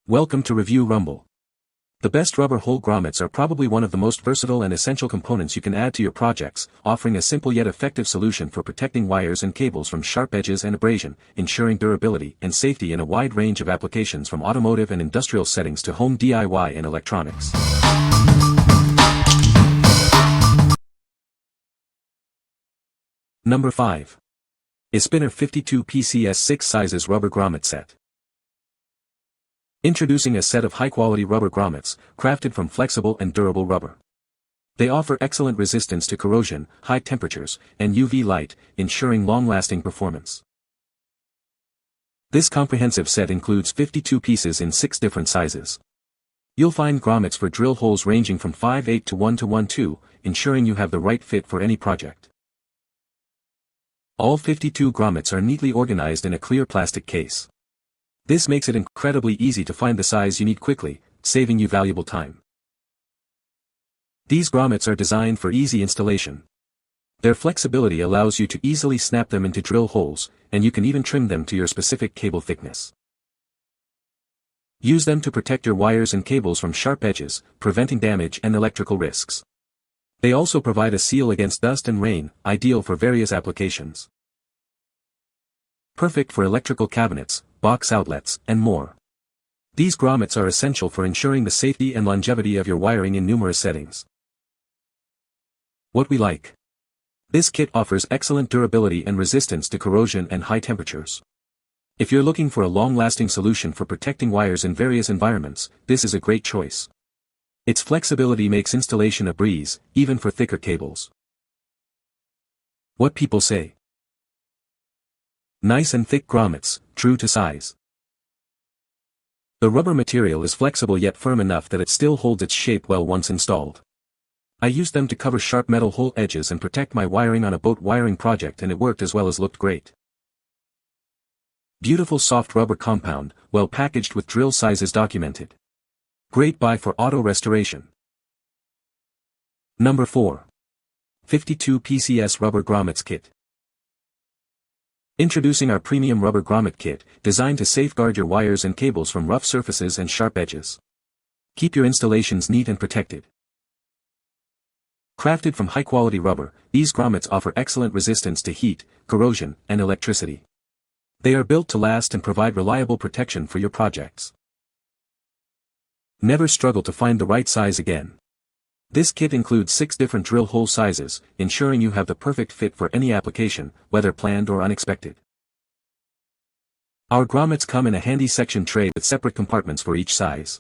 Welcome to Review Rumble. The best rubber hole grommets are probably one of the most versatile and essential components you can add to your projects, offering a simple yet effective solution for protecting wires and cables from sharp edges and abrasion, ensuring durability and safety in a wide range of applications from automotive and industrial settings to home DIY and electronics. Number 5. ISPINNER 52 PCS 6 sizes Rubber Grommet Set. Introducing a set of high-quality rubber grommets, crafted from flexible and durable rubber. They offer excellent resistance to corrosion, high temperatures, and UV light, ensuring long-lasting performance. This comprehensive set includes 52 pieces in 6 different sizes. You'll find grommets for drill holes ranging from 5/8 to 1 to 1/2, ensuring you have the right fit for any project. All 52 grommets are neatly organized in a clear plastic case. This makes it incredibly easy to find the size you need quickly, saving you valuable time. These grommets are designed for easy installation. Their flexibility allows you to easily snap them into drill holes, and you can even trim them to your specific cable thickness. Use them to protect your wires and cables from sharp edges, preventing damage and electrical risks. They also provide a seal against dust and rain, ideal for various applications. Perfect for electrical cabinets, box outlets, and more. These grommets are essential for ensuring the safety and longevity of your wiring in numerous settings. What we like. This kit offers excellent durability and resistance to corrosion and high temperatures. If you're looking for a long-lasting solution for protecting wires in various environments, this is a great choice. Its flexibility makes installation a breeze, even for thicker cables. What people say. Nice and thick grommets, true to size. The rubber material is flexible yet firm enough that it still holds its shape well once installed. I used them to cover sharp metal hole edges and protect my wiring on a boat wiring project, and it worked as well as looked great. Beautiful soft rubber compound, well packaged with drill sizes documented. Great buy for auto restoration. Number 4. 52 PCS Rubber Grommets Kit. Introducing our premium Rubber Grommet Kit, designed to safeguard your wires and cables from rough surfaces and sharp edges. Keep your installations neat and protected. Crafted from high-quality rubber, these grommets offer excellent resistance to heat, corrosion, and electricity. They are built to last and provide reliable protection for your projects. Never struggle to find the right size again. This kit includes 6 different drill hole sizes, ensuring you have the perfect fit for any application, whether planned or unexpected. Our grommets come in a handy section tray with separate compartments for each size.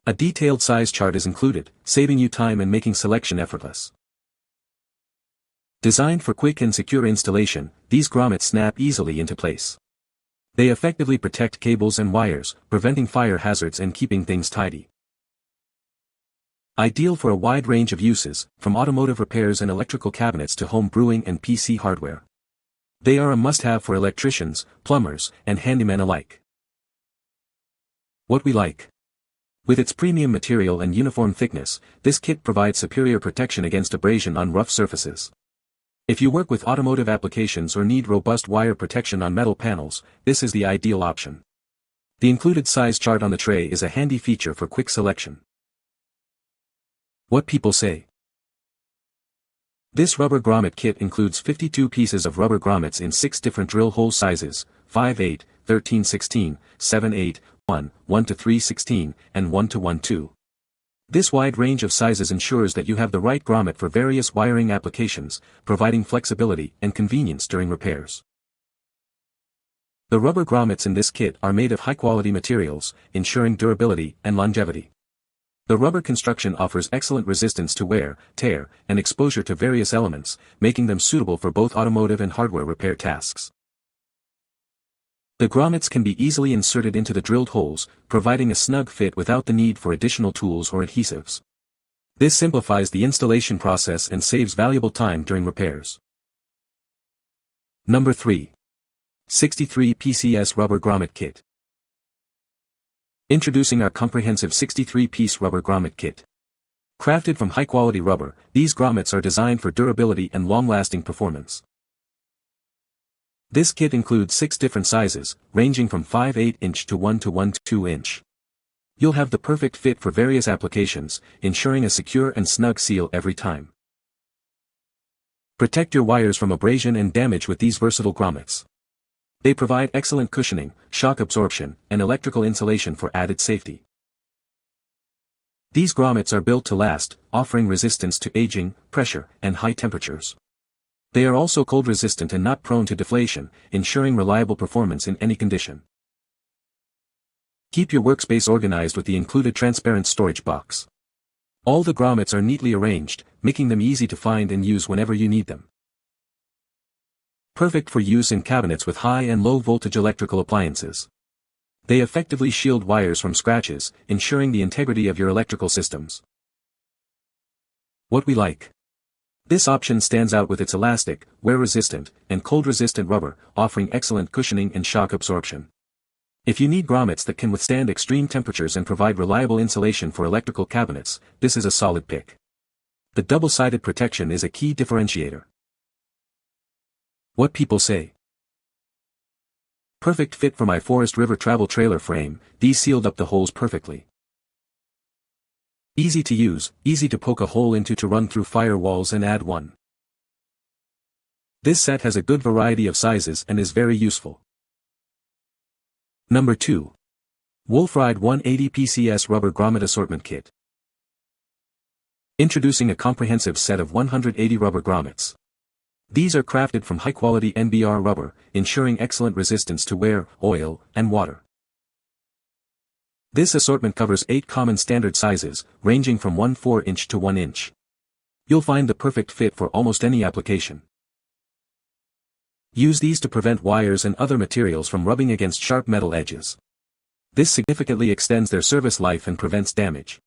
A detailed size chart is included, saving you time and making selection effortless. Designed for quick and secure installation, these grommets snap easily into place. They effectively protect cables and wires, preventing fire hazards and keeping things tidy. Ideal for a wide range of uses, from automotive repairs and electrical cabinets to home brewing and PC hardware. They are a must-have for electricians, plumbers, and handymen alike. What we like. With its premium material and uniform thickness, this kit provides superior protection against abrasion on rough surfaces. If you work with automotive applications or need robust wire protection on metal panels, this is the ideal option. The included size chart on the tray is a handy feature for quick selection. What people say. This Rubber Grommet Kit includes 52 pieces of rubber grommets in 6 different drill hole sizes, 5/8, 13/16, 7/8, 1, 1 to 3/16, and 1 to 1/2. This wide range of sizes ensures that you have the right grommet for various wiring applications, providing flexibility and convenience during repairs. The rubber grommets in this kit are made of high-quality materials, ensuring durability and longevity. The rubber construction offers excellent resistance to wear, tear, and exposure to various elements, making them suitable for both automotive and hardware repair tasks. The grommets can be easily inserted into the drilled holes, providing a snug fit without the need for additional tools or adhesives. This simplifies the installation process and saves valuable time during repairs. Number 3. 63 PCS Rubber Grommet Kit. Introducing our comprehensive 63-piece Rubber Grommet Kit. Crafted from high-quality rubber, these grommets are designed for durability and long-lasting performance. This kit includes 6 different sizes, ranging from 5/8 inch to 1 to 1/2 inch. You'll have the perfect fit for various applications, ensuring a secure and snug seal every time. Protect your wires from abrasion and damage with these versatile grommets. They provide excellent cushioning, shock absorption, and electrical insulation for added safety. These grommets are built to last, offering resistance to aging, pressure, and high temperatures. They are also cold resistant and not prone to deflation, ensuring reliable performance in any condition. Keep your workspace organized with the included transparent storage box. All the grommets are neatly arranged, making them easy to find and use whenever you need them. Perfect for use in cabinets with high and low voltage electrical appliances. They effectively shield wires from scratches, ensuring the integrity of your electrical systems. What we like. This option stands out with its elastic, wear-resistant, and cold-resistant rubber, offering excellent cushioning and shock absorption. If you need grommets that can withstand extreme temperatures and provide reliable insulation for electrical cabinets, this is a solid pick. The double-sided protection is a key differentiator. What people say. Perfect fit for my Forest River travel trailer frame, these sealed up the holes perfectly. Easy to use, easy to poke a hole into to run through firewalls and add one. This set has a good variety of sizes and is very useful. Number 2. Wolfride 180 PCS Rubber Grommet Assortment Kit. Introducing a comprehensive set of 180 rubber grommets. These are crafted from high-quality NBR rubber, ensuring excellent resistance to wear, oil, and water. This assortment covers 8 common standard sizes, ranging from 1/4 inch to 1 inch. You'll find the perfect fit for almost any application. Use these to prevent wires and other materials from rubbing against sharp metal edges. This significantly extends their service life and prevents damage.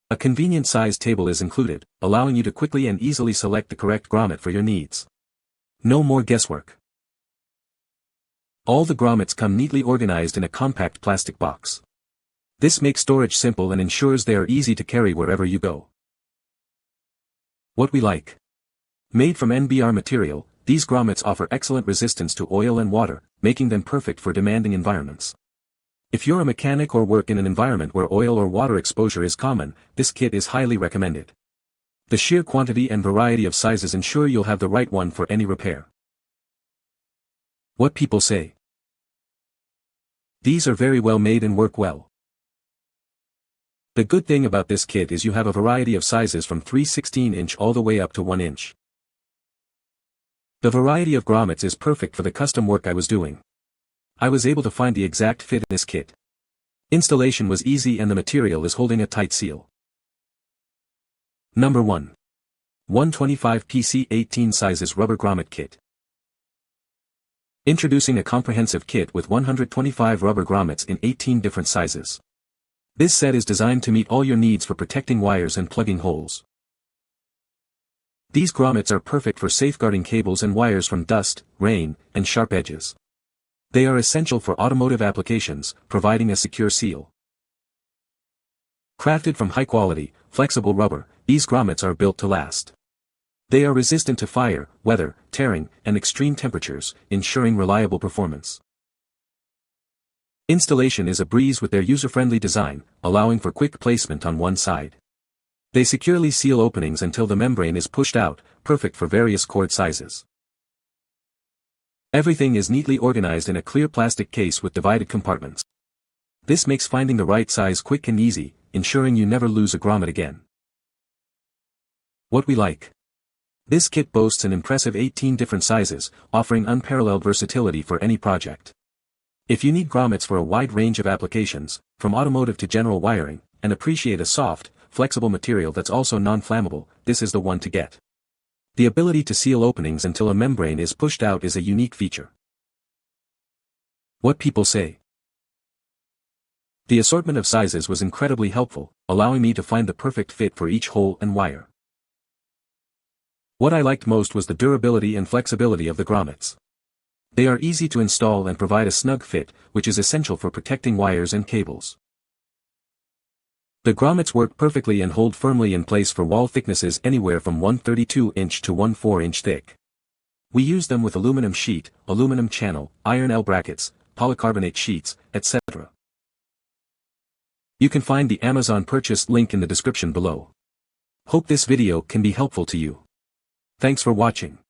A convenient size table is included, allowing you to quickly and easily select the correct grommet for your needs. No more guesswork. All the grommets come neatly organized in a compact plastic box. This makes storage simple and ensures they are easy to carry wherever you go. What we like. Made from NBR material, these grommets offer excellent resistance to oil and water, making them perfect for demanding environments. If you're a mechanic or work in an environment where oil or water exposure is common, this kit is highly recommended. The sheer quantity and variety of sizes ensure you'll have the right one for any repair. What people say. These are very well made and work well. The good thing about this kit is you have a variety of sizes from 3/16 inch all the way up to 1 inch. The variety of grommets is perfect for the custom work I was doing. I was able to find the exact fit in this kit. Installation was easy and the material is holding a tight seal. Number 1. 125 PC 18 sizes Rubber Grommet Kit. Introducing a comprehensive kit with 125 rubber grommets in 18 different sizes. This set is designed to meet all your needs for protecting wires and plugging holes. These grommets are perfect for safeguarding cables and wires from dust, rain, and sharp edges. They are essential for automotive applications, providing a secure seal. Crafted from high-quality, flexible rubber, these grommets are built to last. They are resistant to fire, weather, tearing, and extreme temperatures, ensuring reliable performance. Installation is a breeze with their user-friendly design, allowing for quick placement on one side. They securely seal openings until the membrane is pushed out, perfect for various cord sizes. Everything is neatly organized in a clear plastic case with divided compartments. This makes finding the right size quick and easy, ensuring you never lose a grommet again. What we like. This kit boasts an impressive 18 different sizes, offering unparalleled versatility for any project. If you need grommets for a wide range of applications, from automotive to general wiring, and appreciate a soft, flexible material that's also non-flammable, this is the one to get. The ability to seal openings until a membrane is pushed out is a unique feature. What people say. The assortment of sizes was incredibly helpful, allowing me to find the perfect fit for each hole and wire. What I liked most was the durability and flexibility of the grommets. They are easy to install and provide a snug fit, which is essential for protecting wires and cables. The grommets work perfectly and hold firmly in place for wall thicknesses anywhere from 1/32 inch to 1/4 inch thick. We use them with aluminum sheet, aluminum channel, iron L brackets, polycarbonate sheets, etc. You can find the Amazon purchase link in the description below. Hope this video can be helpful to you. Thanks for watching.